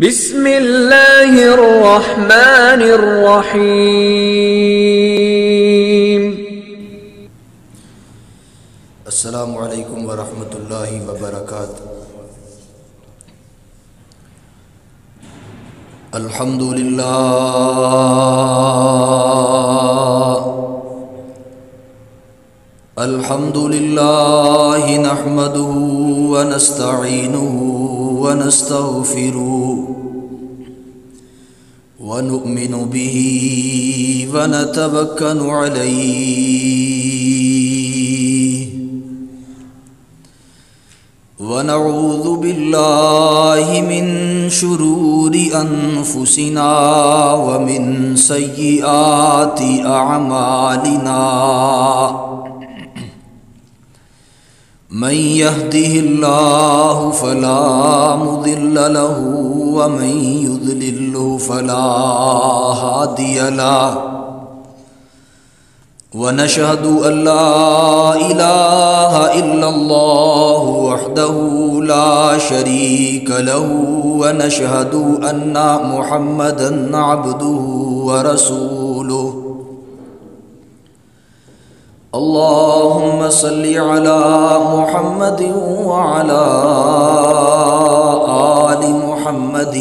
بسم اللہ الرحمن الرحیم۔ السلام علیکم ورحمۃ اللہ وبرکاتہ۔ الحمد للہ نحمده ونستعینه ونستغفره ونؤمن به ونتوکل علیہ ونعوذ باللہ من شرور انفسنا ومن سیئات اعمالنا من يهده الله فلا مضل له ومن يضلل فلا هادي له ونشهد أن لا إله إلا الله وحده لا شريك له ونشهد أن محمدا عبده ورسوله اللهم صل على محمد وعلى آل محمد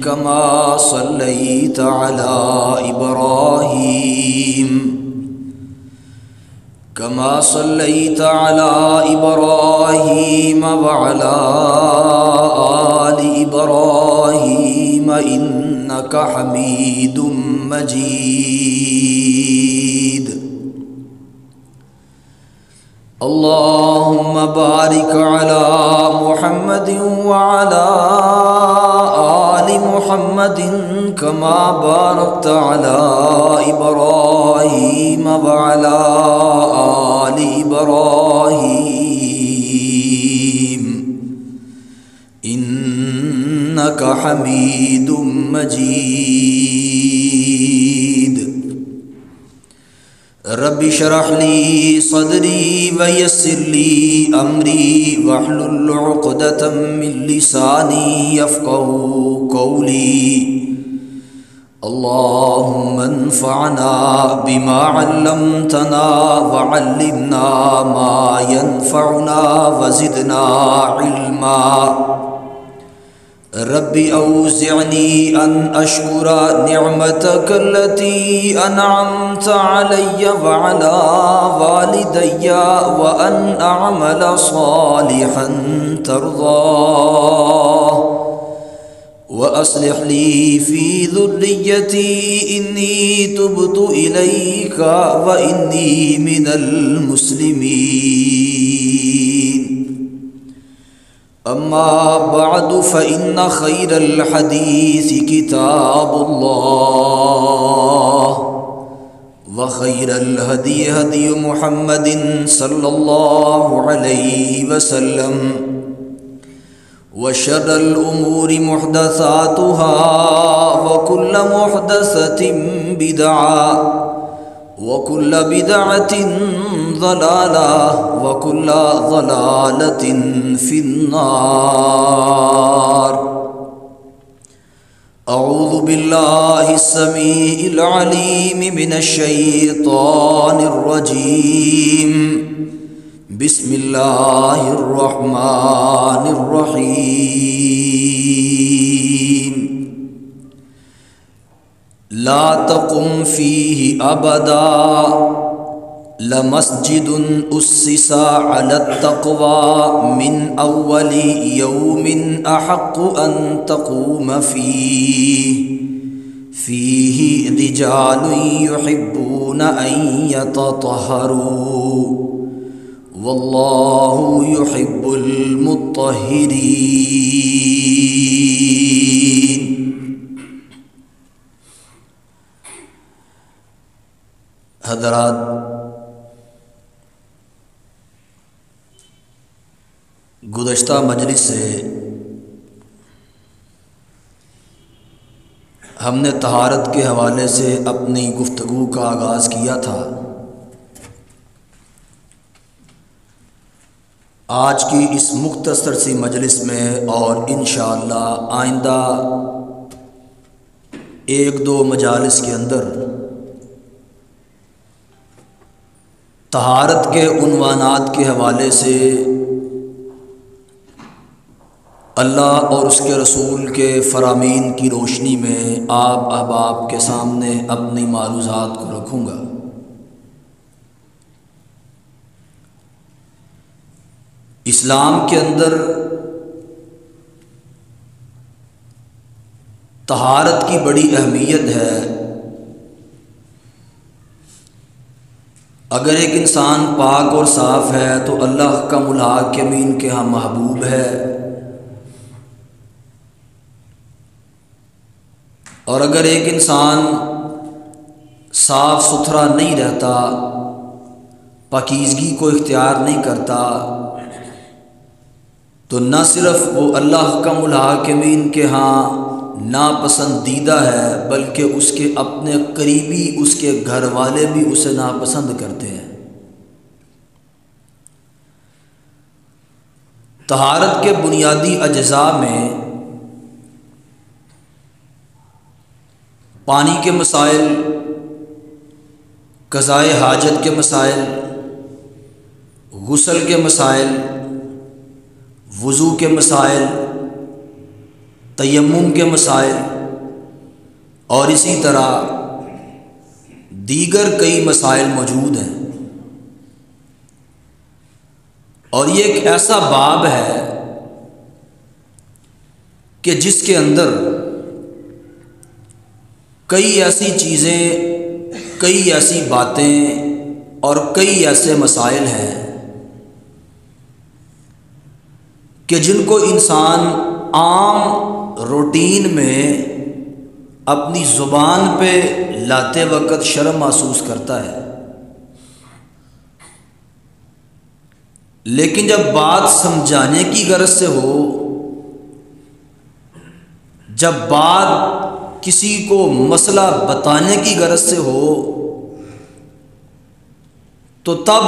كما صليت على إبراهيم وعلى آل إبراهيم إنك حميد مجيد اللهم بارك على محمد وعلى آل محمد كما باركت على إبراهيم وعلى آل إبراهيم إنك حميد مجيد رب اشرح لي صدري ويسر لي أمري واحلل عقدة من لساني يفقهوا قولي اللهم انفعنا بما علمتنا وعلمنا ما ينفعنا وزدنا علما رب اوزعني ان اشكر نعمتك التي انعمت علي وعلى والدي وان اعمل صالحا ترضاه واصلح لي في ذريتي اني تبت اليك واني من المسلمين اما بعد فإن خير الحديث كتاب الله وخير الهدي هدي محمد صلى الله عليه وسلم وشر الأمور محدثاتها وكل محدثة بدعة وكل بدعة ضلالة وكل ضلالة في النار أعوذ بالله السميع العليم من الشيطان الرجيم بسم الله الرحمن الرحيم لا تقم فيه أبدا لمسجد أسس على التقوى من أول يوم أحق أن تقوم فيه رجال يحبون أن يتطهروا والله يحب المطهرين۔ حضرات، گزشتہ مجلس سے ہم نے طہارت کے حوالے سے اپنی گفتگو کا آغاز کیا تھا۔ آج کی اس مختصر سی مجلس میں اور انشاءاللہ آئندہ ایک دو مجالس کے اندر طہارت کے عنوانات کے حوالے سے اللہ اور اس کے رسول کے فرامین کی روشنی میں آپ احباب کے سامنے اپنی معروضات کو رکھوں گا۔ اسلام کے اندر طہارت کی بڑی اہمیت ہے۔ اگر ایک انسان پاک اور صاف ہے تو اللہ کا الحاکمین کے ہاں محبوب ہے، اور اگر ایک انسان صاف ستھرا نہیں رہتا، پاکیزگی کو اختیار نہیں کرتا، تو نہ صرف وہ اللہ کا الحاکمین کے ہاں ناپسندیدہ ہے بلکہ اس کے اپنے قریبی، اس کے گھر والے بھی اسے ناپسند کرتے ہیں۔ طہارت کے بنیادی اجزاء میں پانی کے مسائل، قضائے حاجت کے مسائل، غسل کے مسائل، وضو کے مسائل، تیمم کے مسائل اور اسی طرح دیگر کئی مسائل موجود ہیں۔ اور یہ ایک ایسا باب ہے کہ جس کے اندر کئی ایسی چیزیں، کئی ایسی باتیں اور کئی ایسے مسائل ہیں کہ جن کو انسان عام روٹین میں اپنی زبان پہ لاتے وقت شرم محسوس کرتا ہے، لیکن جب بات سمجھانے کی غرض سے ہو، جب بات کسی کو مسئلہ بتانے کی غرض سے ہو، تو تب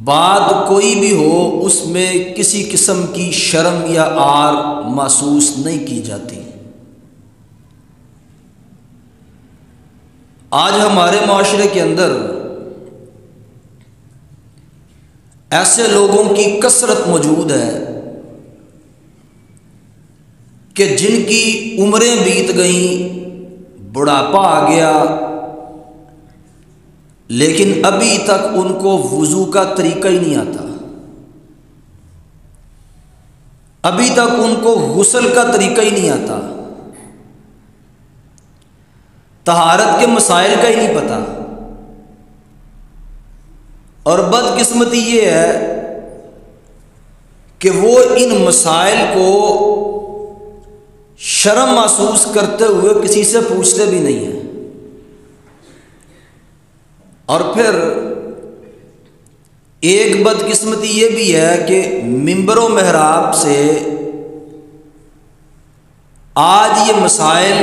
بات کوئی بھی ہو اس میں کسی قسم کی شرم یا عار محسوس نہیں کی جاتی۔ آج ہمارے معاشرے کے اندر ایسے لوگوں کی کثرت موجود ہے کہ جن کی عمریں بیت گئیں، بڑھاپا آ گیا، لیکن ابھی تک ان کو وضو کا طریقہ ہی نہیں آتا، ابھی تک ان کو غسل کا طریقہ ہی نہیں آتا، طہارت کے مسائل کا ہی نہیں پتہ۔ اور بدقسمتی یہ ہے کہ وہ ان مسائل کو شرم محسوس کرتے ہوئے کسی سے پوچھتے بھی نہیں ہیں۔ اور پھر ایک بدقسمتی یہ بھی ہے کہ منبر و محراب سے آج یہ مسائل،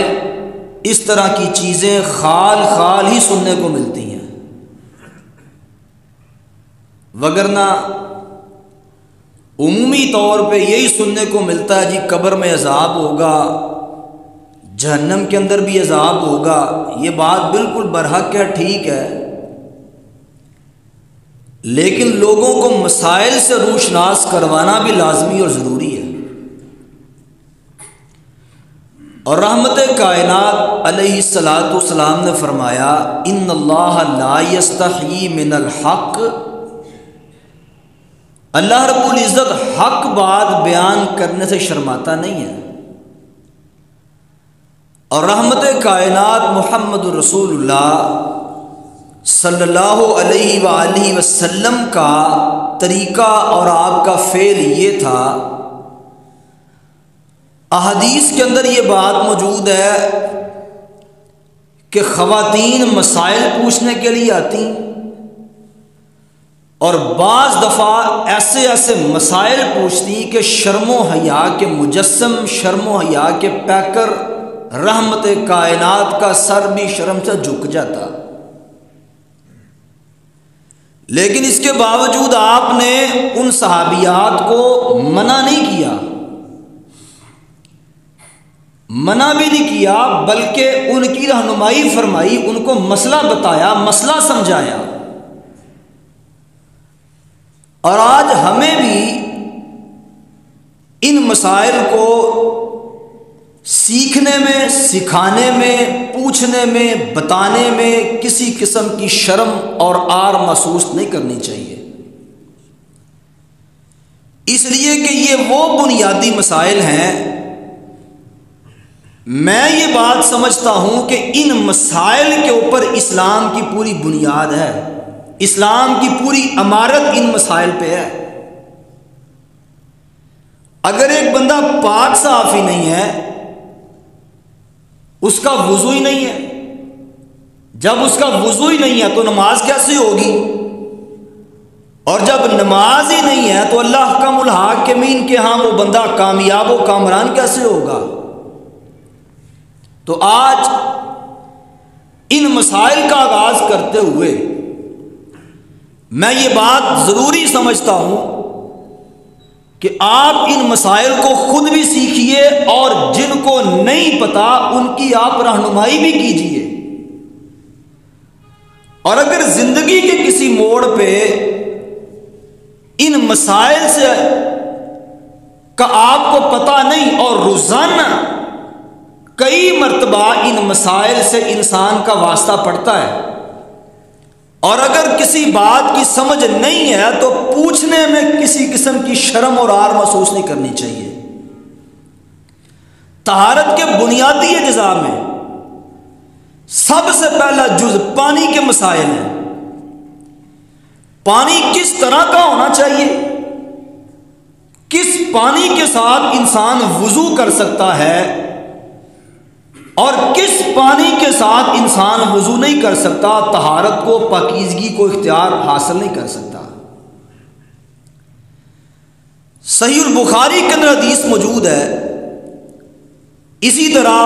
اس طرح کی چیزیں خال خال ہی سننے کو ملتی ہیں، وگرنہ عمومی طور پہ یہی سننے کو ملتا ہے جی قبر میں عذاب ہوگا، جہنم کے اندر بھی عذاب ہوگا۔ یہ بات بالکل برحق ہے، ٹھیک ہے، لیکن لوگوں کو مسائل سے روشناس کروانا بھی لازمی اور ضروری ہے۔ اور رحمت کائنات علیہ الصلاۃ والسلام نے فرمایا، ان اللہ لا یستحیی من الحق، اللہ رب العزت حق بات بیان کرنے سے شرماتا نہیں ہے۔ اور رحمت کائنات محمد رسول اللہ صلی اللہ علیہ وآلہ وسلم کا طریقہ اور آپ کا فعل یہ تھا، احادیث کے اندر یہ بات موجود ہے کہ خواتین مسائل پوچھنے کے لیے آتی، اور بعض دفعہ ایسے ایسے مسائل پوچھتی کہ شرم و حیا کے مجسم، شرم و حیا کے پیکر، رحمت کائنات کا سر بھی شرم سے جھک جاتا۔ لیکن اس کے باوجود آپ نے ان صحابیات کو منع نہیں کیا، منع بھی نہیں کیا، بلکہ ان کی رہنمائی فرمائی، ان کو مسئلہ بتایا، مسئلہ سمجھایا۔ اور آج ہمیں بھی ان مسائل کو سیکھنے میں، سکھانے میں، پوچھنے میں، بتانے میں کسی قسم کی شرم اور آر محسوس نہیں کرنی چاہیے، اس لیے کہ یہ وہ بنیادی مسائل ہیں۔ میں یہ بات سمجھتا ہوں کہ ان مسائل کے اوپر اسلام کی پوری بنیاد ہے، اسلام کی پوری عمارت ان مسائل پہ ہے۔ اگر ایک بندہ پاک صاف ہی نہیں ہے، اس کا وضو ہی نہیں ہے، جب اس کا وضو ہی نہیں ہے تو نماز کیسے ہوگی؟ اور جب نماز ہی نہیں ہے تو اللہ احکم الحاکمین کے ہاں وہ بندہ کامیاب و کامران کیسے ہوگا؟ تو آج ان مسائل کا آغاز کرتے ہوئے میں یہ بات ضروری سمجھتا ہوں کہ آپ ان مسائل کو خود بھی سیکھیے اور جن کو نہیں پتا ان کی آپ رہنمائی بھی کیجیے۔ اور اگر زندگی کے کسی موڑ پہ ان مسائل سے کا آپ کو پتہ نہیں اور روزانہ کئی مرتبہ ان مسائل سے انسان کا واسطہ پڑتا ہے، اور اگر کسی بات کی سمجھ نہیں ہے تو پوچھنے میں کسی قسم کی شرم اور آر محسوس نہیں کرنی چاہیے۔ طہارت کے بنیادی اجزاء میں سب سے پہلا جز پانی کے مسائل ہیں۔ پانی کس طرح کا ہونا چاہیے، کس پانی کے ساتھ انسان وضو کر سکتا ہے اور کس پانی کے ساتھ انسان وضو نہیں کر سکتا، طہارت کو، پاکیزگی کو اختیار حاصل نہیں کر سکتا۔ صحیح البخاری کے اندر حدیث موجود ہے، اسی طرح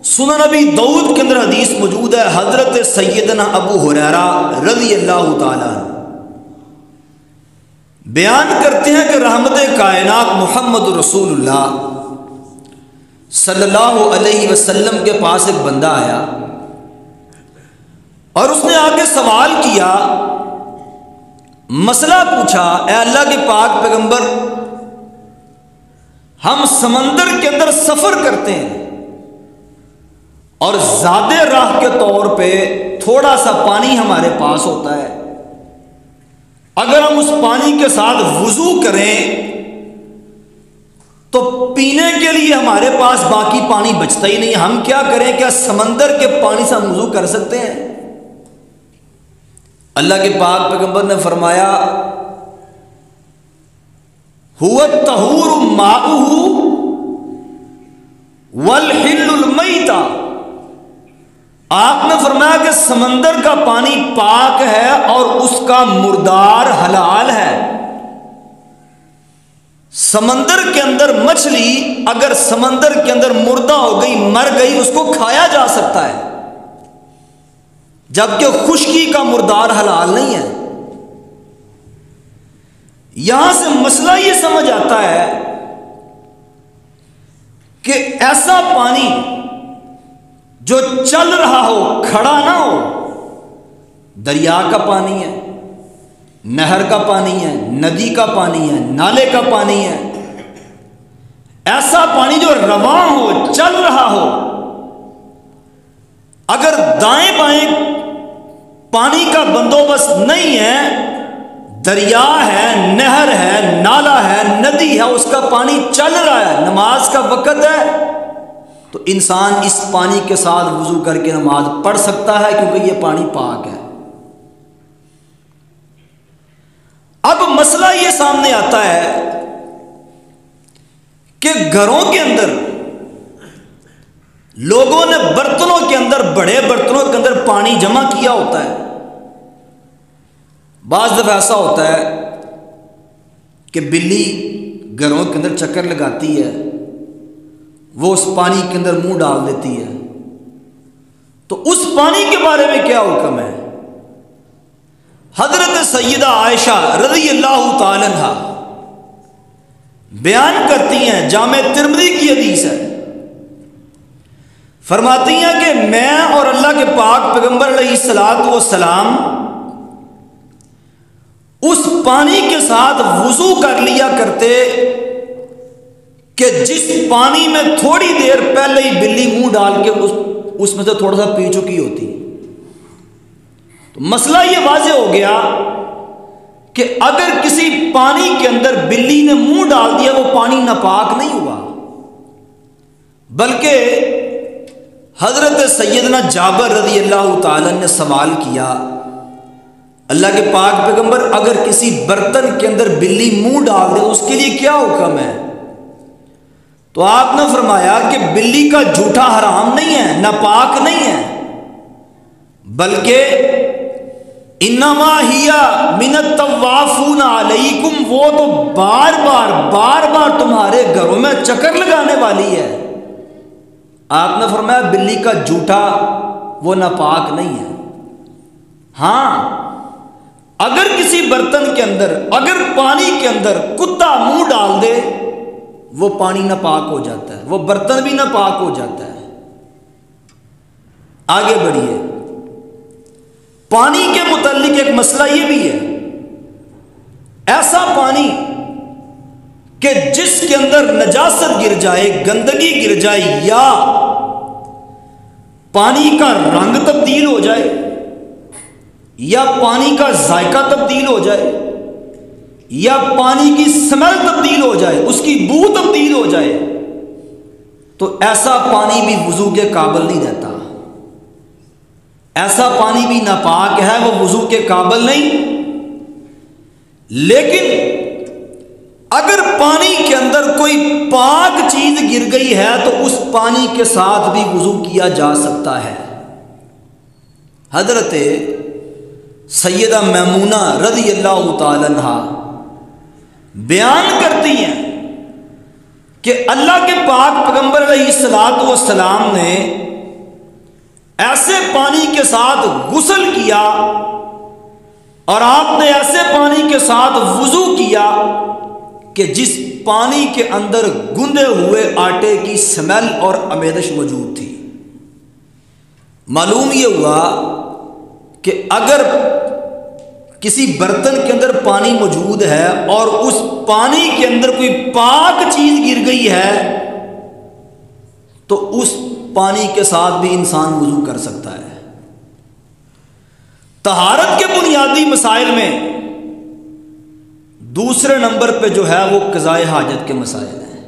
سنن نبی داؤد کے اندر حدیث موجود ہے۔ حضرت سیدنا ابو ہریرہ رضی اللہ تعالیٰ بیان کرتے ہیں کہ رحمت کائنات محمد رسول اللہ صلی اللہ علیہ وسلم کے پاس ایک بندہ آیا اور اس نے آگے سوال کیا، مسئلہ پوچھا، اے اللہ کے پاک پیغمبر، ہم سمندر کے اندر سفر کرتے ہیں اور زیادہ راہ کے طور پہ تھوڑا سا پانی ہمارے پاس ہوتا ہے، اگر ہم اس پانی کے ساتھ وضو کریں تو پینے کے لیے ہمارے پاس باقی پانی بچتا ہی نہیں، ہم کیا کریں؟ کیا سمندر کے پانی سے ہم وضو کر سکتے ہیں؟ اللہ کے پاک پیغمبر نے فرمایا، هو الطہور ماؤہ والحل المیت۔ آپ نے فرمایا کہ سمندر کا پانی پاک ہے اور اس کا مردار حلال ہے۔ سمندر کے اندر مچھلی اگر سمندر کے اندر مردہ ہو گئی، مر گئی، اس کو کھایا جا سکتا ہے، جبکہ خشکی کا مردار حلال نہیں ہے۔ یہاں سے مسئلہ یہ سمجھ آتا ہے کہ ایسا پانی جو چل رہا ہو، کھڑا نہ ہو، دریا کا پانی ہے، نہر کا پانی ہے، ندی کا پانی ہے، نالے کا پانی ہے، ایسا پانی جو رواں ہو، چل رہا ہو، اگر دائیں بائیں پانی کا بندوبست نہیں ہے، دریا ہے، نہر ہے، نالا ہے، ندی ہے، اس کا پانی چل رہا ہے، نماز کا وقت ہے، تو انسان اس پانی کے ساتھ وضو کر کے نماز پڑھ سکتا ہے، کیونکہ یہ پانی پاک ہے۔ اب مسئلہ یہ سامنے آتا ہے کہ گھروں کے اندر لوگوں نے برتنوں کے اندر، بڑے برتنوں کے اندر پانی جمع کیا ہوتا ہے۔ بعض دفعہ ایسا ہوتا ہے کہ بلی گھروں کے اندر چکر لگاتی ہے، وہ اس پانی کے اندر منہ ڈال دیتی ہے، تو اس پانی کے بارے میں کیا حکم ہے؟ حضرت سیدہ عائشہ رضی اللہ تعالی عنہا بیان کرتی ہیں، جامع ترمذی کی حدیث ہے، فرماتی ہیں کہ میں اور اللہ کے پاک پیغمبر علیہ الصلوۃ والسلام اس پانی کے ساتھ وضو کر لیا کرتے کہ جس پانی میں تھوڑی دیر پہلے ہی بلی منہ ڈال کے اس میں سے تھوڑا سا پی چکی ہوتی۔ تو مسئلہ یہ واضح ہو گیا کہ اگر کسی پانی کے اندر بلی نے منہ ڈال دیا وہ پانی ناپاک نہیں ہوا، بلکہ حضرت سیدنا جابر رضی اللہ تعالی نے سوال کیا، اللہ کے پاک پیغمبر اگر کسی برتن کے اندر بلی منہ ڈال دے اس کے لیے کیا حکم ہے؟ تو آپ نے فرمایا کہ بلی کا جھوٹا حرام نہیں ہے، ناپاک نہیں ہے، بلکہ انما ہی من الطوافون علیکم، وہ تو بار بار تمہارے گھروں میں چکر لگانے والی ہے۔ آپ نے فرمایا بلی کا جھوٹا وہ ناپاک نہیں ہے۔ ہاں اگر کسی برتن کے اندر، اگر پانی کے اندر کتا منہ ڈال دے وہ پانی ناپاک ہو جاتا ہے، وہ برتن بھی ناپاک ہو جاتا ہے۔ آگے بڑھیے، پانی کے متعلق ایک مسئلہ یہ بھی ہے، ایسا پانی کہ جس کے اندر نجاست گر جائے، گندگی گر جائے، یا پانی کا رنگ تبدیل ہو جائے، یا پانی کا ذائقہ تبدیل ہو جائے، یا پانی کی سمیل تبدیل ہو جائے، اس کی بو تبدیل ہو جائے، تو ایسا پانی بھی وضو کے قابل نہیں رہتا، ایسا پانی بھی ناپاک ہے، وہ وضو کے قابل نہیں۔ لیکن اگر پانی کے اندر کوئی پاک چیز گر گئی ہے تو اس پانی کے ساتھ بھی وضو کیا جا سکتا ہے۔ حضرت سیدہ میمونہ رضی اللہ تعالی عنہا بیان کرتی ہیں کہ اللہ کے پاک پیغمبر علیہ الصلوۃ والسلام نے ایسے پانی کے ساتھ غسل کیا اور آپ نے ایسے پانی کے ساتھ وضو کیا کہ جس پانی کے اندر گندے ہوئے آٹے کی سمیل اور آمیزش موجود تھی۔ معلوم یہ ہوا کہ اگر کسی برتن کے اندر پانی موجود ہے اور اس پانی کے اندر کوئی پاک چیز گر گئی ہے تو اس پانی کے ساتھ بھی انسان وضو کر سکتا ہے۔ طہارت کے بنیادی مسائل میں دوسرے نمبر پہ جو ہے وہ قضاء حاجت کے مسائل ہیں،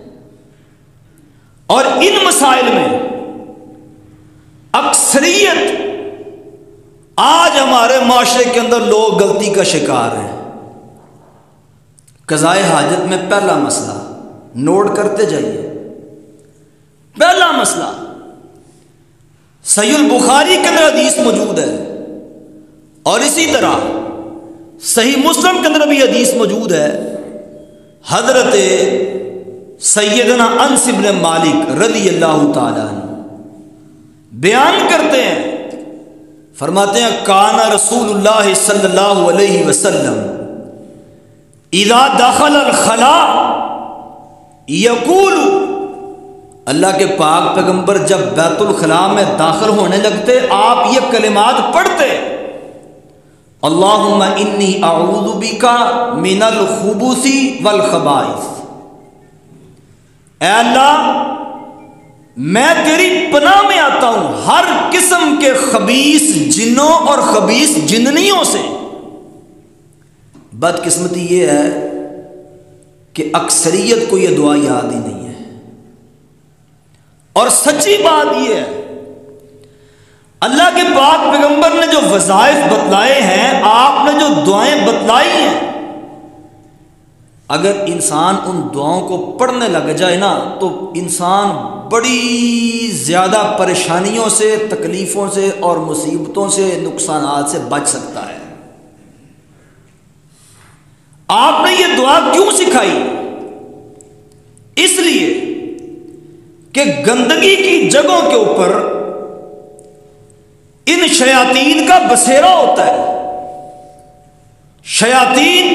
اور ان مسائل میں اکثریت آج ہمارے معاشرے کے اندر لوگ غلطی کا شکار ہیں۔ قضاء حاجت میں پہلا مسئلہ نوٹ کرتے جائیے، پہلا مسئلہ صحیح البخاری کے اندر حدیث موجود ہے، اور اسی طرح صحیح مسلم کے اندر بھی حدیث موجود ہے۔ حضرت سیدنا انس بن مالک رضی اللہ تعالی عنہ بیان کرتے ہیں، فرماتے ہیں کان رسول اللہ صلی اللہ علیہ وسلم اذا دخل الخلاء یقول، اللہ کے پاک پیغمبر جب بیت الخلاء میں داخل ہونے لگتے آپ یہ کلمات پڑھتے، اللہم انی اعوذ بک من الخبث والخبائث، اے اللہ میں تیری پناہ میں آتا ہوں ہر قسم کے خبیث جنوں اور خبیث جننیوں سے۔ بدقسمتی یہ ہے کہ اکثریت کو یہ دعا یاد ہی نہیں ہے، اور سچی بات یہ ہے اللہ کے پاک پیغمبر نے جو وظائف بتلائے ہیں، آپ نے جو دعائیں بتلائی ہیں، اگر انسان ان دعاؤں کو پڑھنے لگ جائے نا تو انسان بڑی زیادہ پریشانیوں سے، تکلیفوں سے اور مصیبتوں سے، نقصانات سے بچ سکتا ہے۔ آپ نے یہ دعا کیوں سکھائی؟ اس لیے کہ گندگی کی جگہوں کے اوپر ان شیاطین کا بسیرا ہوتا ہے، شیاطین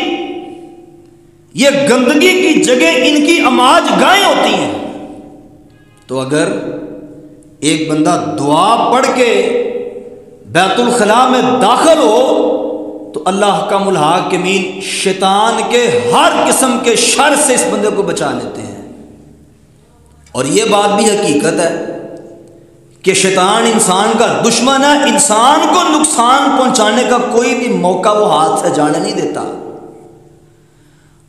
یہ گندگی کی جگہ ان کی اماج گائیں ہوتی ہیں. تو اگر ایک بندہ دعا پڑھ کے بیت الخلاء میں داخل ہو تو اللہ حکم الحاکمین شیطان کے ہر قسم کے شر سے اس بندے کو بچا لیتے ہیں. اور یہ بات بھی حقیقت ہے کہ شیطان انسان کا دشمن ہے، انسان کو نقصان پہنچانے کا کوئی بھی موقع وہ ہاتھ سے جانے نہیں دیتا.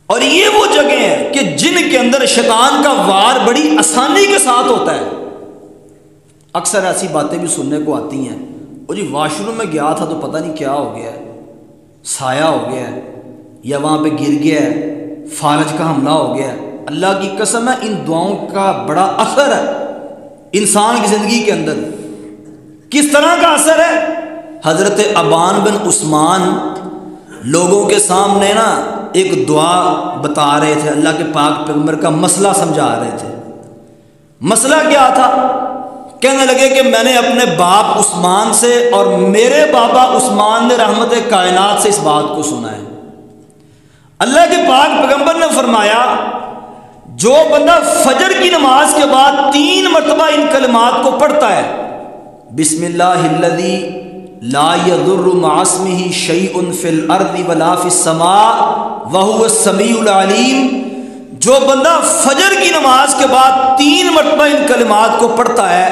اور یہ وہ جگہ ہیں کہ جن کے اندر شیطان کا وار بڑی آسانی کے ساتھ ہوتا ہے. اکثر ایسی باتیں بھی سننے کو آتی ہیں، وہ جی واش روم میں گیا تھا تو پتہ نہیں کیا ہو گیا ہے، سایہ ہو گیا ہے یا وہاں پہ گر گیا ہے، فالج کا حملہ ہو گیا ہے. اللہ کی قسم ہے ان دعاؤں کا بڑا اثر ہے انسان کی زندگی کے اندر. کس طرح کا اثر ہے؟ حضرت ابان بن عثمان لوگوں کے سامنے نا ایک دعا بتا رہے تھے، اللہ کے پاک پیغمبر کا مسئلہ سمجھا رہے تھے. مسئلہ کیا تھا؟ کہنے لگے کہ میں نے اپنے باپ عثمان سے اور میرے بابا عثمان نے رحمت کائنات سے اس بات کو سنا ہے. اللہ کے پاک پیغمبر نے فرمایا جو بندہ فجر کی نماز کے بعد 3 مرتبہ ان کلمات کو پڑھتا ہے، بسم اللہ الذی لا یضر مع اسمہ شیء فی الارض ولا فی السماء وہو السمیع العلیم، جو بندہ فجر کی نماز کے بعد 3 مرتبہ ان کلمات کو پڑھتا ہے،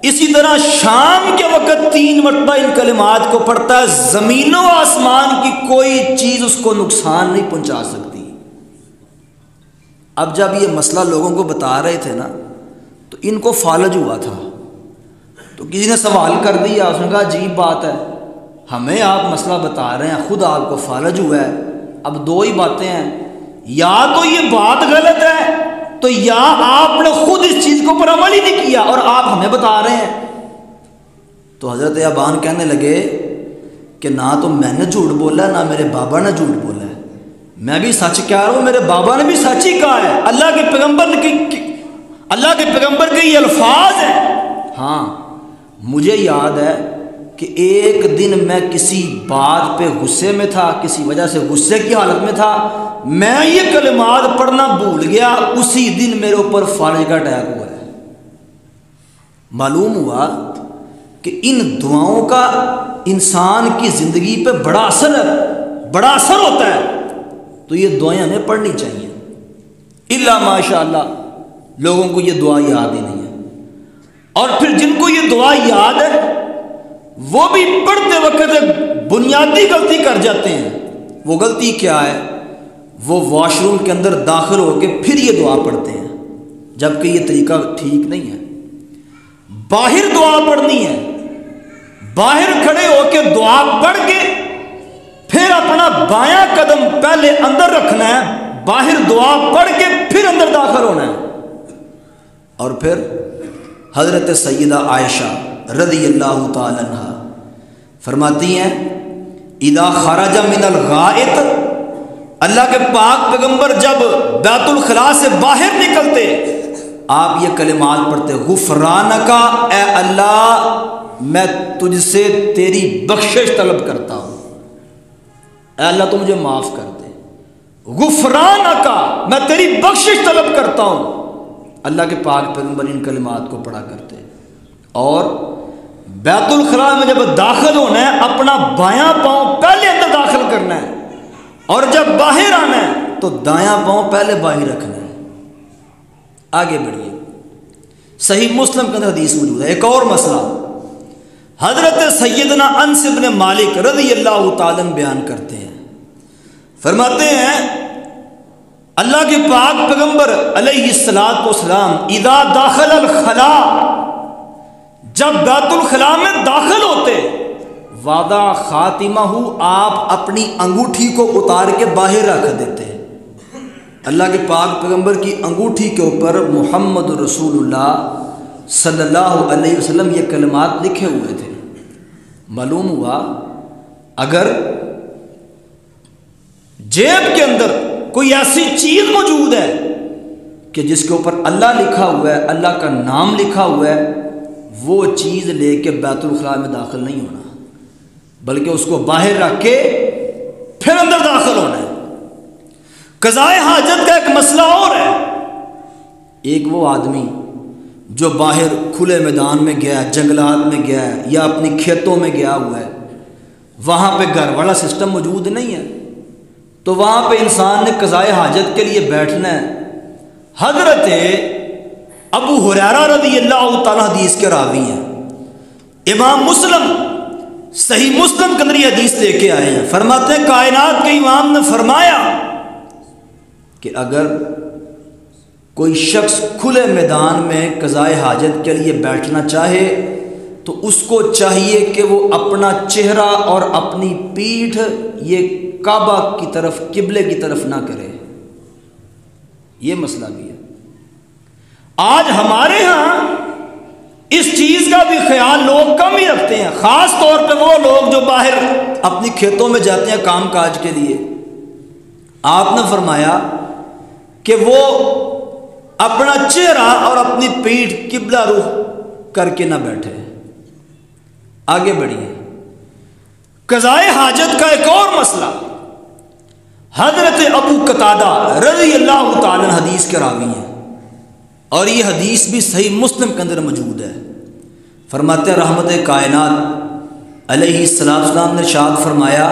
اسی طرح شام کے وقت 3 مرتبہ ان کلمات کو پڑھتا ہے، زمین و آسمان کی کوئی چیز اس کو نقصان نہیں پہنچا سکتی. اب جب یہ مسئلہ لوگوں کو بتا رہے تھے نا تو ان کو فالج ہوا تھا. تو کسی نے سوال کر دیا، اس نے کہا عجیب بات ہے، ہمیں آپ مسئلہ بتا رہے ہیں، خود آپ کو فالج ہوا ہے. اب 2 ہی باتیں ہیں، یا تو یہ بات غلط ہے تو یا آپ نے خود اس چیز کو پر عمل ہی نہیں کیا اور آپ ہمیں بتا رہے ہیں. تو حضرت ابان کہنے لگے کہ نہ تو میں نے جھوٹ بولا نہ میرے بابا نے جھوٹ بولا ہے، میں بھی سچ کہہ رہا ہوں، میرے بابا نے بھی سچ ہی کہا ہے. اللہ کے پیغمبر کے یہ الفاظ ہیں. ہاں مجھے یاد ہے کہ ایک دن میں کسی بات پہ غصے میں تھا، کسی وجہ سے غصے کی حالت میں تھا، میں یہ کلمات پڑھنا بھول گیا، اسی دن میرے اوپر فالج کا اٹیک ہوا ہے. معلوم ہوا کہ ان دعاؤں کا انسان کی زندگی پہ بڑا اثر ہوتا ہے. تو یہ دعائیں ہمیں پڑھنی چاہیے. الا ماشاء اللہ لوگوں کو یہ دعا یاد ہی نہیں ہے. اور پھر جن کو یہ دعا یاد ہے وہ بھی پڑھتے وقت ایک بنیادی غلطی کر جاتے ہیں. وہ غلطی کیا ہے؟ وہ واش روم کے اندر داخل ہو کے پھر یہ دعا پڑھتے ہیں، جبکہ یہ طریقہ ٹھیک نہیں ہے. باہر دعا پڑھنی ہے، باہر کھڑے ہو کے دعا پڑھ کے پھر اپنا بایاں قدم پہلے اندر رکھنا ہے، باہر دعا پڑھ کے پھر اندر داخل ہونا ہے. اور پھر حضرت سیدہ عائشہ رضی اللہ تعالی عنہ فرماتی ہیں اذا خرج من الغائط، اللہ کے پاک پیغمبر جب بیت الخلاء سے باہر نکلتے آپ یہ کلمات پڑھتے، غفرانک، اے اللہ میں تجھ سے تیری بخشش طلب کرتا ہوں، اے اللہ تو مجھے معاف کر دے. غفرانک، میں تیری بخشش طلب کرتا ہوں. اللہ کے پاک پیغمبر ان کلمات کو پڑھا کرتے. اور بیت الخلاء میں جب داخل ہونا ہے اپنا بایاں پاؤں پہلے اندر داخل کرنا ہے، اور جب باہر آنا ہے تو دایاں پاؤں پہلے باہر رکھنا ہے. آگے بڑھیے. صحیح مسلم کے اندر حدیث موجود ہے. ایک اور مسئلہ حضرت سیدنا انس بن مالک رضی اللہ تعالی عنہ بیان کرتے ہیں، فرماتے ہیں اللہ کے پاک پیغمبر علیہ الصلوۃ والسلام اذا داخل الخلاء، جب بیت الخلاء میں داخل ہوتے، وضع خاتمہ، آپ اپنی انگوٹھی کو اتار کے باہر رکھ دیتے. اللہ کے پاک پیغمبر کی انگوٹھی کے اوپر محمد رسول اللہ صلی اللہ علیہ وسلم یہ کلمات لکھے ہوئے تھے. معلوم ہوا اگر جیب کے اندر کوئی ایسی چیز موجود ہے کہ جس کے اوپر اللہ لکھا ہوا ہے، اللہ کا نام لکھا ہوا ہے، وہ چیز لے کے بیت الخلاء میں داخل نہیں ہونا، بلکہ اس کو باہر رکھ کے پھر اندر داخل ہونا ہے۔ قضائے حاجت کا ایک مسئلہ اور ہے۔ ایک وہ آدمی جو باہر کھلے میدان میں گیا ہے، جنگلات میں گیا ہے، یا اپنی کھیتوں میں گیا ہوا ہے، وہاں پہ گھر والا سسٹم موجود نہیں ہے، تو وہاں پہ انسان نے قضائے حاجت کے لیے بیٹھنا ہے۔ حضرت ابو ہریرہ رضی اللہ تعالیٰ حدیث کے راوی ہیں، امام مسلم صحیح مسلم کے اندر یہ حدیث لے کے آئے ہیں، فرماتے ہیں کائنات کے امام نے فرمایا کہ اگر کوئی شخص کھلے میدان میں قضائے حاجت کے لیے بیٹھنا چاہے تو اس کو چاہیے کہ وہ اپنا چہرہ اور اپنی پیٹھ یہ کعبہ کی طرف، قبلے کی طرف نہ کرے۔ یہ مسئلہ بھی ہے۔ آج ہمارے ہاں اس چیز کا بھی خیال لوگ کم ہی رکھتے ہیں، خاص طور پہ وہ لوگ جو باہر اپنی کھیتوں میں جاتے ہیں کام کاج کے لیے۔ آپ نے فرمایا کہ وہ اپنا چہرہ اور اپنی پیٹھ قبلہ رخ کر کے نہ بیٹھے۔ آگے بڑھیے۔ قضائے حاجت کا ایک اور مسئلہ، حضرت ابو قتادہ رضی اللہ تعالیٰ حدیث کے راوی ہیں، اور یہ حدیث بھی صحیح مسلم کے اندر موجود ہے۔ فرماتے ہیں رحمت کائنات علیہ السلام نے ارشاد فرمایا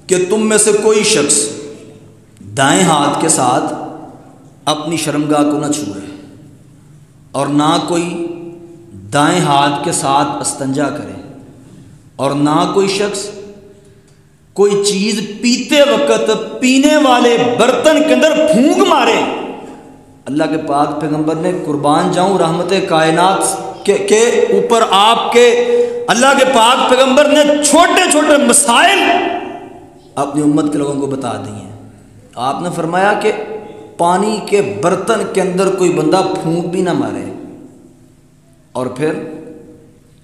کہ تم میں سے کوئی شخص دائیں ہاتھ کے ساتھ اپنی شرمگاہ کو نہ چھوئے، اور نہ کوئی دائیں ہاتھ کے ساتھ استنجا کرے، اور نہ کوئی شخص کوئی چیز پیتے وقت پینے والے برتن کے اندر پھونک مارے۔ اللہ کے پاک پیغمبر نے قربان جاؤں رحمت کائنات کے اوپر آپ کے اللہ کے پاک پیغمبر نے چھوٹے چھوٹے مسائل اپنی امت کے لوگوں کو بتا دی ہیں۔ آپ نے فرمایا کہ پانی کے برتن کے اندر کوئی بندہ پھونک بھی نہ مارے، اور پھر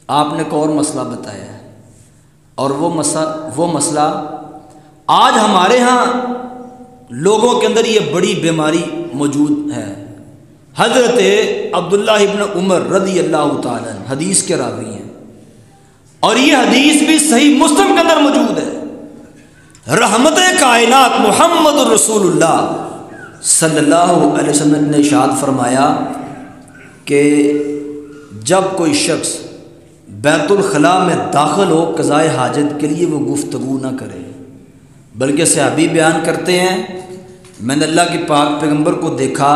آپ نے ایک اور مسئلہ بتایا ہے، اور وہ مسئلہ آج ہمارے ہاں لوگوں کے اندر یہ بڑی بیماری موجود ہے۔ حضرت عبداللہ ابن عمر رضی اللہ تعالیٰ حدیث کے راوی ہیں، اور یہ حدیث بھی صحیح مسلم کے اندر موجود ہے۔ رحمت کائنات محمد رسول اللہ صلی اللہ علیہ وسلم نے ارشاد فرمایا کہ جب کوئی شخص بیت الخلاء میں داخل ہو قضائے حاجت کے لیے وہ گفتگو نہ کرے، بلکہ صحابی بیان کرتے ہیں میں نے اللہ کے پاک پیغمبر کو دیکھا،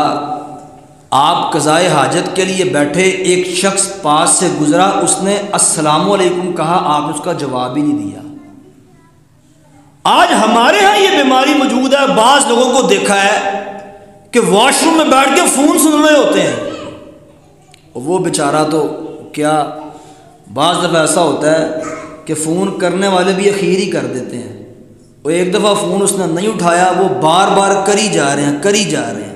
آپ قضائے حاجت کے لیے بیٹھے، ایک شخص پاس سے گزرا، اس نے السلام علیکم کہا، آپ نے اس کا جواب ہی نہیں دیا۔ آج ہمارے ہاں یہ بیماری موجود ہے۔ بعض لوگوں کو دیکھا ہے کہ واش روم میں بیٹھ کے فون سن رہے ہوتے ہیں، وہ بیچارہ تو کیا، بعض دفعہ ایسا ہوتا ہے کہ فون کرنے والے بھی اخیر ہی کر دیتے ہیں، وہ ایک دفعہ فون اس نے نہیں اٹھایا، وہ بار بار کری جا رہے ہیں۔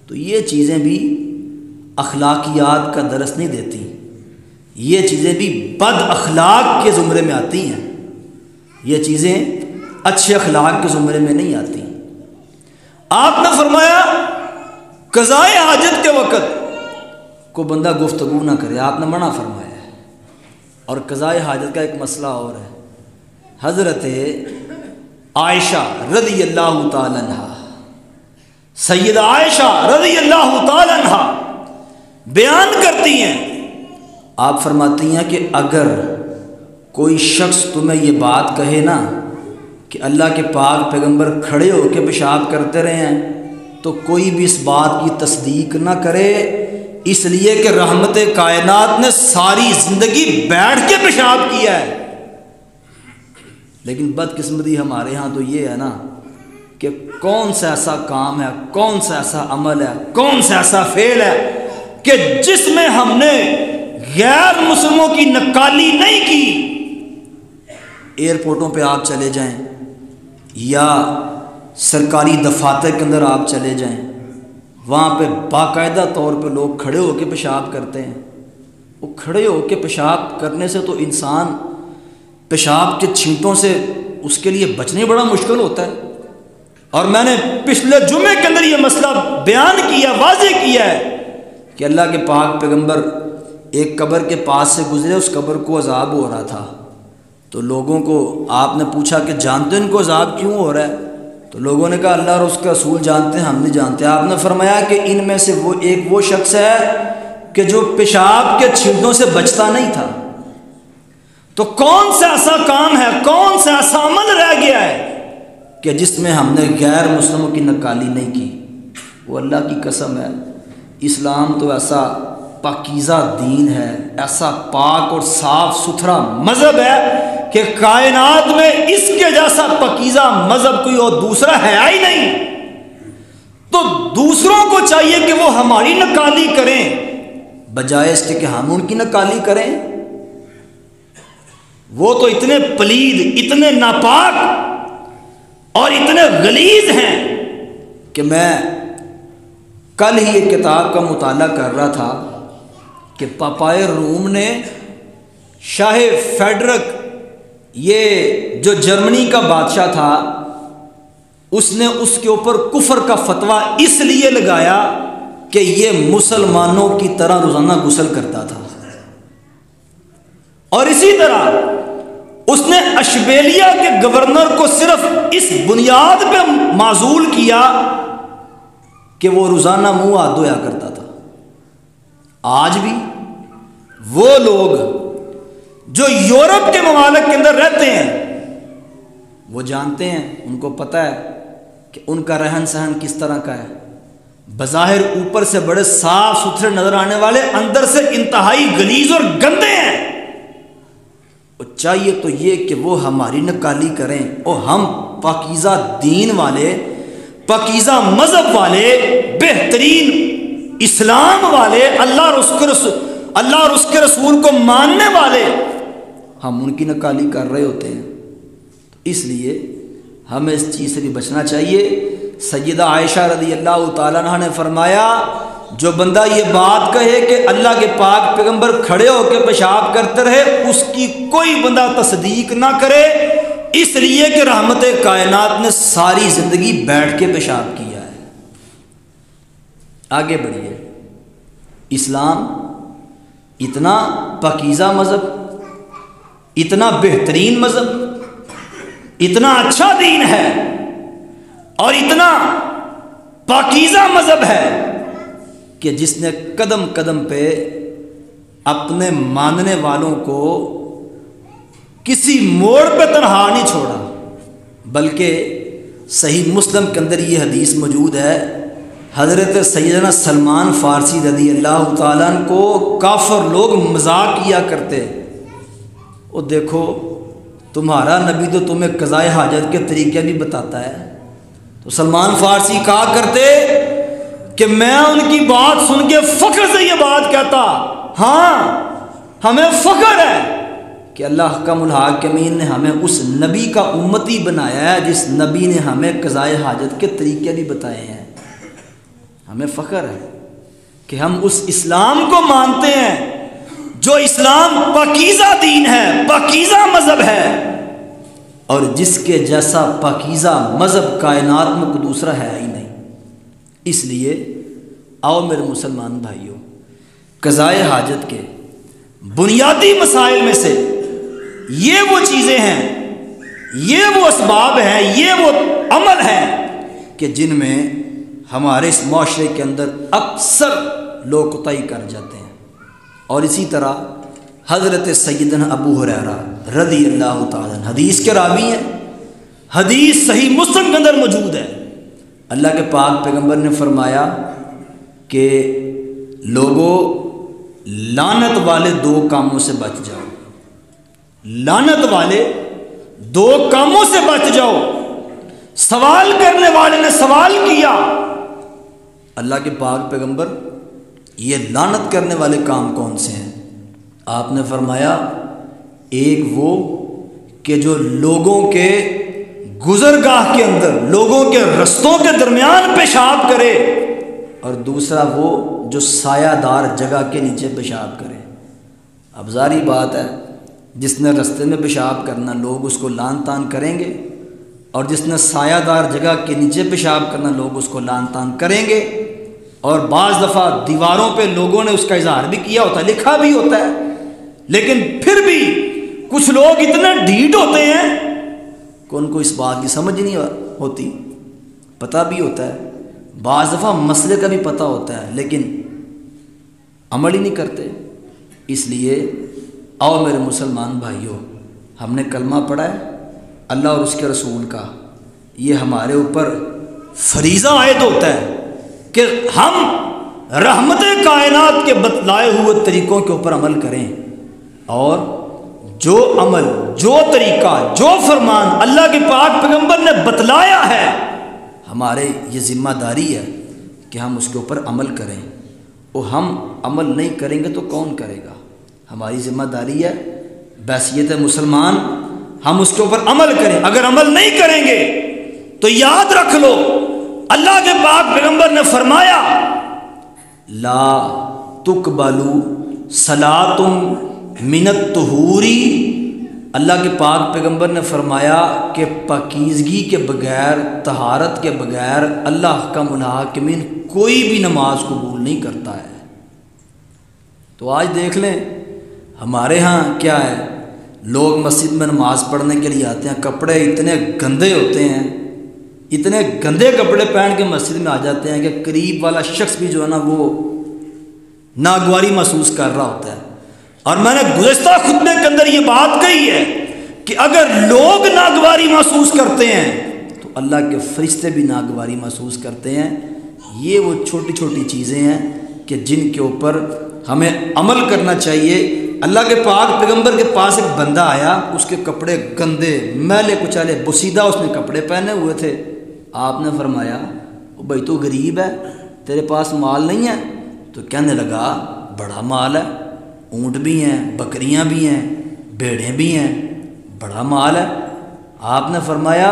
تو یہ چیزیں بھی اخلاقیات کا درس نہیں دیتی، یہ چیزیں بھی بد اخلاق کے زمرے میں آتی ہیں، یہ چیزیں اچھے اخلاق کے زمرے میں نہیں آتی۔ آپ نے فرمایا قضائے حاجت کے وقت کو بندہ گفتگو نہ کرے، آپ نے منع فرمایا ہے۔ اور قضائے حاجت کا ایک مسئلہ اور ہے، حضرت عائشہ رضی اللہ تعالیٰ عنہ، سیدہ عائشہ رضی اللہ تعالیٰ عنہ بیان کرتی ہیں، آپ فرماتی ہیں کہ اگر کوئی شخص تمہیں یہ بات کہے نا کہ اللہ کے پاک پیغمبر کھڑے ہو کے پیشاب کرتے رہے ہیں، تو کوئی بھی اس بات کی تصدیق نہ کرے، اس لیے کہ رحمت کائنات نے ساری زندگی بیٹھ کے پیشاب کیا ہے۔ لیکن بدقسمتی ہمارے ہاں تو یہ ہے نا کہ کون سا ایسا کام ہے، کون سا ایسا عمل ہے، کون سا ایسا فعل ہے کہ جس میں ہم نے غیر مسلموں کی نکالی نہیں کی۔ ایئرپورٹوں پہ آپ چلے جائیں یا سرکاری دفاتر کے اندر آپ چلے جائیں، وہاں پہ باقاعدہ طور پہ لوگ کھڑے ہو کے پیشاب کرتے ہیں۔ وہ کھڑے ہو کے پیشاب کرنے سے تو انسان پیشاب کے چھینٹوں سے اس کے لیے بچنے بڑا مشکل ہوتا ہے۔ اور میں نے پچھلے جمعے کے اندر یہ مسئلہ بیان کیا، واضح کیا ہے کہ اللہ کے پاک پیغمبر ایک قبر کے پاس سے گزرے، اس قبر کو عذاب ہو رہا تھا، تو لوگوں کو آپ نے پوچھا کہ جانتے ان کو عذاب کیوں ہو رہا ہے؟ تو لوگوں نے کہا اللہ اور اس کا رسول جانتے ہیں، ہم نہیں جانتے۔ آپ نے فرمایا کہ ان میں سے وہ شخص ہے کہ جو پیشاب کے چھینٹوں سے بچتا نہیں تھا۔ تو کون سا ایسا کام ہے، کون سا ایسا عمل رہ گیا ہے کہ جس میں ہم نے غیر مسلموں کی نکالی نہیں کی؟ وہ اللہ کی قسم ہے، اسلام تو ایسا پاکیزہ دین ہے، ایسا پاک اور صاف ستھرا مذہب ہے کہ کائنات میں اس کے جیسا پاکیزہ مذہب کوئی اور دوسرا ہے ہی نہیں۔ تو دوسروں کو چاہیے کہ وہ ہماری نکالی کریں بجائے اس کے کہ ہم ان کی نکالی کریں۔ وہ تو اتنے پلید، اتنے ناپاک اور اتنے غلیظ ہیں کہ میں کل ہی ایک کتاب کا مطالعہ کر رہا تھا کہ پاپائے روم نے شاہ فیڈرک، یہ جو جرمنی کا بادشاہ تھا، اس نے اس کے اوپر کفر کا فتویٰ اس لیے لگایا کہ یہ مسلمانوں کی طرح روزانہ غسل کرتا تھا۔ اور اسی طرح اس نے اشبیلیا کے گورنر کو صرف اس بنیاد پہ معزول کیا کہ وہ روزانہ منہ ہاتھ دھویا کرتا تھا۔ آج بھی وہ لوگ جو یورپ کے ممالک کے اندر رہتے ہیں وہ جانتے ہیں، ان کو پتہ ہے کہ ان کا رہن سہن کس طرح کا ہے۔ بظاہر اوپر سے بڑے صاف ستھرے نظر آنے والے، اندر سے انتہائی غلیظ اور گندے ہیں۔ اور چاہیے تو یہ کہ وہ ہماری نکالی کریں، اور ہم پاکیزہ دین والے، پاکیزہ مذہب والے، بہترین اسلام والے، اللہ اور اس کے رسول کو ماننے والے، ہم ان کی نکالی کر رہے ہوتے ہیں۔ تو اس لیے ہمیں اس چیز سے بھی بچنا چاہیے۔ سیدہ عائشہ رضی اللہ تعالیٰ عنہ نے فرمایا، جو بندہ یہ بات کہے کہ اللہ کے پاک پیغمبر کھڑے ہو کے پیشاب کرتے رہے، اس کی کوئی بندہ تصدیق نہ کرے، اس لیے کہ رحمت کائنات نے ساری زندگی بیٹھ کے پیشاب کیا ہے۔ آگے بڑھیے۔ اسلام اتنا پاکیزہ مذہب، اتنا بہترین مذہب، اتنا اچھا دین ہے اور اتنا پاکیزہ مذہب ہے کہ جس نے قدم قدم پہ اپنے ماننے والوں کو کسی موڑ پہ تنہا نہیں چھوڑا، بلکہ صحیح مسلم کے اندر یہ حدیث موجود ہے، حضرت سیدنا سلمان فارسی رضی اللہ تعالیٰ عنہ کو کافر لوگ مذاق کیا کرتے، اور دیکھو تمہارا نبی تو تمہیں قضائے حاجت کے طریقے بھی بتاتا ہے۔ تو سلمان فارسی کہا کرتے کہ میں ان کی بات سن کے فخر سے یہ بات کہتا، ہاں ہمیں فخر ہے کہ اللہ حکم الحاکمین نے ہمیں اس نبی کا امتی بنایا ہے جس نبی نے ہمیں قضائے حاجت کے طریقے بھی بتائے ہیں۔ ہمیں فخر ہے کہ ہم اس اسلام کو مانتے ہیں جو اسلام پاکیزہ دین ہے، پاکیزہ مذہب ہے، اور جس کے جیسا پاکیزہ مذہب کائنات میں کوئی دوسرا ہے ہی نہیں۔ اس لیے آؤ میرے مسلمان بھائیوں، قضائے حاجت کے بنیادی مسائل میں سے یہ وہ چیزیں ہیں، یہ وہ اسباب ہیں، یہ وہ عمل ہیں کہ جن میں ہمارے اس معاشرے کے اندر اکثر لوگ کوتاہی کر جاتے ہیں۔ اور اسی طرح حضرت سیدنا ابو ہریرہ رضی اللہ تعالیٰ عنہ حدیث کے راوی ہیں، حدیث صحیح مسلم کے اندر موجود ہے، اللہ کے پاک پیغمبر نے فرمایا کہ لوگوں لعنت والے دو کاموں سے بچ جاؤ، لعنت والے دو کاموں سے بچ جاؤ۔ سوال کرنے والے نے سوال کیا، اللہ کے پاک پیغمبر یہ لعنت کرنے والے کام کون سے ہیں؟ آپ نے فرمایا ایک وہ کہ جو لوگوں کے گزرگاہ کے اندر، لوگوں کے رستوں کے درمیان پیشاب کرے، اور دوسرا وہ جو سایہ دار جگہ کے نیچے پیشاب کرے۔ اب ظاہری بات ہے جس نے رستے میں پیشاب کرنا لوگ اس کو لعن طعن کریں گے، اور جس نے سایہ دار جگہ کے نیچے پیشاب کرنا لوگ اس کو لعن طعن کریں گے، اور بعض دفعہ دیواروں پہ لوگوں نے اس کا اظہار بھی کیا ہوتا ہے، لکھا بھی ہوتا ہے، لیکن پھر بھی کچھ لوگ اتنے ڈھیٹ ہوتے ہیں کہ ان کو اس بات کی سمجھ نہیں ہوتی، پتہ بھی ہوتا ہے، بعض دفعہ مسئلے کا بھی پتہ ہوتا ہے، لیکن عمل ہی نہیں کرتے۔ اس لیے آؤ میرے مسلمان بھائیوں، ہم نے کلمہ پڑھا ہے اللہ اور اس کے رسول کا، یہ ہمارے اوپر فریضہ عائد ہوتا ہے کہ ہم رحمت کائنات کے بتلائے ہوئے طریقوں کے اوپر عمل کریں، اور جو عمل، جو طریقہ، جو فرمان اللہ کے پاک پیغمبر نے بتلایا ہے، ہمارے یہ ذمہ داری ہے کہ ہم اس کے اوپر عمل کریں۔ اور ہم عمل نہیں کریں گے تو کون کرے گا؟ ہماری ذمہ داری ہے بحیثیت مسلمان ہم اس کے اوپر عمل کریں۔ اگر عمل نہیں کریں گے تو یاد رکھ لو، اللہ کے پاک پیغمبر نے فرمایا لا تقبل صلاۃ من الطہور، اللہ کے پاک پیغمبر نے فرمایا کہ پاکیزگی کے بغیر، طہارت کے بغیر اللہ کا الحاکمین کوئی بھی نماز قبول نہیں کرتا ہے۔ تو آج دیکھ لیں ہمارے ہاں کیا ہے، لوگ مسجد میں نماز پڑھنے کے لیے آتے ہیں، کپڑے اتنے گندے ہوتے ہیں، اتنے گندے کپڑے پہن کے مسجد میں آ جاتے ہیں کہ قریب والا شخص بھی جو ہے نا وہ ناگواری محسوس کر رہا ہوتا ہے۔ اور میں نے گزشتہ خطبے کے اندر یہ بات کہی ہے کہ اگر لوگ ناگواری محسوس کرتے ہیں تو اللہ کے فرشتے بھی ناگواری محسوس کرتے ہیں۔ یہ وہ چھوٹی چھوٹی چیزیں ہیں کہ جن کے اوپر ہمیں عمل کرنا چاہیے۔ اللہ کے پاک پیغمبر کے پاس ایک بندہ آیا، اس کے کپڑے گندے میلے کچالے بسیدہ اس نے کپڑے پہنے ہوئے تھے۔ آپ نے فرمایا بھائی تو غریب ہے، تیرے پاس مال نہیں ہے؟ تو کہنے لگا بڑا مال ہے، اونٹ بھی ہیں، بکریاں بھی ہیں، بھیڑیں بھی ہیں، بڑا مال ہے۔ آپ نے فرمایا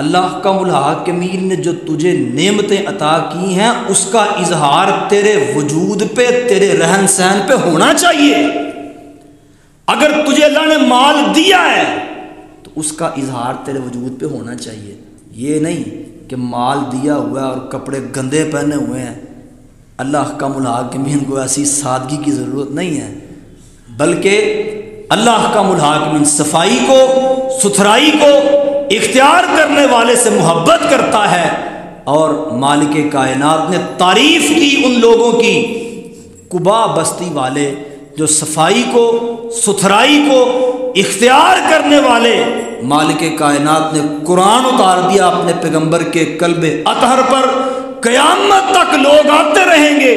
اللہ کا الحاکمین نے جو تجھے نعمتیں عطا کی ہیں اس کا اظہار تیرے وجود پہ، تیرے رہن سہن پہ ہونا چاہیے۔ اگر تجھے اللہ نے مال دیا ہے تو اس کا اظہار تیرے وجود پہ ہونا چاہیے، یہ نہیں کہ مال دیا ہوا ہے اور کپڑے گندے پہنے ہوئے ہیں۔ اللہ کا الحاکمین کو ایسی سادگی کی ضرورت نہیں ہے، بلکہ اللہ کا الحاکمین صفائی کو، ستھرائی کو اختیار کرنے والے سے محبت کرتا ہے۔ اور مالک کائنات نے تعریف کی ان لوگوں کی، قبا بستی والے جو صفائی کو، ستھرائی کو اختیار کرنے والے۔ مالک کائنات نے قرآن اتار دیا اپنے پیغمبر کے قلب اطہر پر، قیامت تک لوگ آتے رہیں گے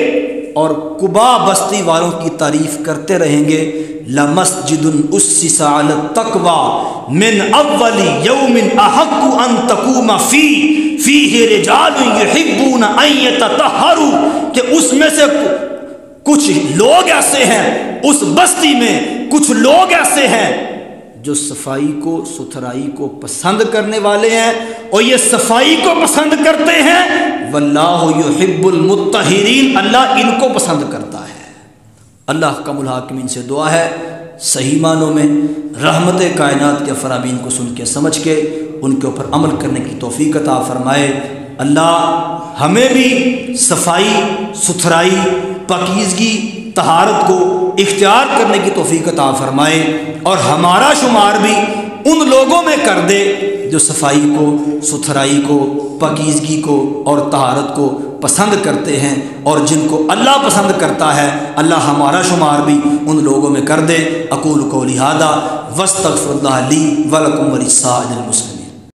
اور قبا بستی والوں کی تعریف کرتے رہیں گے۔ لَمَسْجِدٌ أُسِّسَ عَلَى التَّقْوَى مِنْ أَوَّلِ يَوْمٍ أَحَقُّ أَن تَقُومَ فِيهِ رِجَالٌ يُحِبُّونَ أَن يَتَطَهَّرُوا، کہ اس میں سے کچھ لوگ ایسے ہیں، اس بستی میں کچھ لوگ ایسے ہیں جو صفائی کو، ستھرائی کو پسند کرنے والے ہیں، اور یہ صفائی کو پسند کرتے ہیں۔ وَاللَّهُ يُحِبُّ الْمُطَّهِّرِينَ، اللہ ان کو پسند کرتا ہے۔ اللہ کا الحاکمین سے دعا ہے صحیح معنوں میں رحمت کائنات کے فرامین کو سن کے سمجھ کے ان کے اوپر عمل کرنے کی توفیق عطا فرمائے۔ اللہ ہمیں بھی صفائی، ستھرائی، پاکیزگی، طہارت کو اختیار کرنے کی توفیق عطا فرمائے، اور ہمارا شمار بھی ان لوگوں میں کر دے جو صفائی کو، ستھرائی کو، پاکیزگی کو اور طہارت کو پسند کرتے ہیں، اور جن کو اللہ پسند کرتا ہے اللہ ہمارا شمار بھی ان لوگوں میں کر دے۔ اقول قولی ھذا واستغفر اللہ لی ولکم ولسائر المسلمین۔